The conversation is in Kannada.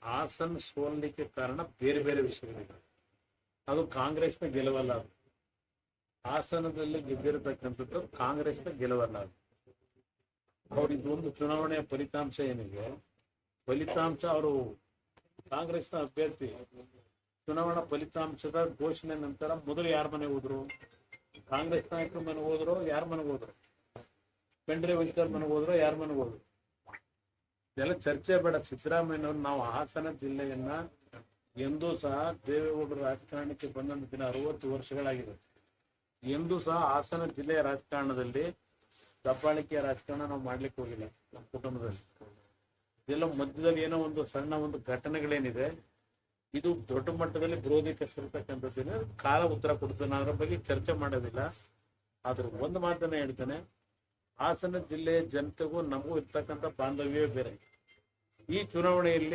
ಹಾಸನ ಸೋಲಿಕ್ಕೆ ಕಾರಣ ಬೇರೆ ಬೇರೆ ವಿಷಯಗಳಿವೆ. ಅದು ಕಾಂಗ್ರೆಸ್ನ ಗೆಲುವಲ್ಲ. ಅದು ಹಾಸನದಲ್ಲಿ ಗೆದ್ದಿರತಕ್ಕಂಥದ್ದು ಕಾಂಗ್ರೆಸ್ನ ಗೆಲುವಲ್ಲ. ಅದು ಅವ್ರು ಇದೊಂದು ಚುನಾವಣೆಯ ಫಲಿತಾಂಶ ಏನಿದೆ, ಫಲಿತಾಂಶ ಅವರು ಕಾಂಗ್ರೆಸ್ನ ಅಭ್ಯರ್ಥಿ ಚುನಾವಣಾ ಫಲಿತಾಂಶದ ಘೋಷಣೆ ನಂತರ ಮೊದಲು ಯಾರ ಮನೆಗೆ ಹೋದ್ರು? ಕಾಂಗ್ರೆಸ್ ನಾಯಕರ ಮನೆಗೆ ಹೋದ್ರು? ಯಾರ ಮನೆಗೆ ಹೋದ್ರು? ಖಂಡ್ರೆ ವಂಚಕರ್ ಮನೆಗೆ ಹೋದ್ರು? ಯಾರ ಮನೆಗೆ ಹೋದ್ರು? ಇದೆಲ್ಲ ಚರ್ಚೆ ಬೇಡ. ಸಿದ್ದರಾಮಯ್ಯನವರು ನಾವು ಹಾಸನ ಜಿಲ್ಲೆಯನ್ನ ಎಂದೂ ಸಹ ದೇವೇಗೌಡರ ರಾಜಕಾರಣಕ್ಕೆ ಬಂದಂತ ದಿನ 60 ವರ್ಷಗಳಾಗಿದೆ. ಎಂದೂ ಸಹ ಹಾಸನ ಜಿಲ್ಲೆಯ ರಾಜಕಾರಣದಲ್ಲಿ ದಬ್ಬಾಳಿಕೆಯ ರಾಜಕಾರಣ ನಾವು ಮಾಡ್ಲಿಕ್ಕೆ ಹೋಗಿಲ್ಲ. ನಮ್ಮ ಕುಟುಂಬದಲ್ಲಿ ಇದೆಲ್ಲ ಮಧ್ಯದಲ್ಲಿ ಏನೋ ಒಂದು ಸಣ್ಣ ಒಂದು ಘಟನೆಗಳೇನಿದೆ, ಇದು ದೊಡ್ಡ ಮಟ್ಟದಲ್ಲಿ ವಿರೋಧಿಸಿರ್ತಕ್ಕಂಥದ್ದು. ಕಾಲ ಉತ್ತರ ಕೊಡ್ತೇನೆ, ನಾನು ಅದರ ಬಗ್ಗೆ ಚರ್ಚೆ ಮಾಡೋದಿಲ್ಲ. ಆದ್ರೆ ಒಂದು ಮಾತನ್ನ ಹೇಳ್ತೇನೆ, ಹಾಸನ ಜಿಲ್ಲೆಯ ಜನತೆಗೂ ನಮಗೂ ಇರ್ತಕ್ಕಂಥ ಬಾಂಧವ್ಯವೇ ಬೇರೆ. ಈ ಚುನಾವಣೆಯಲ್ಲಿ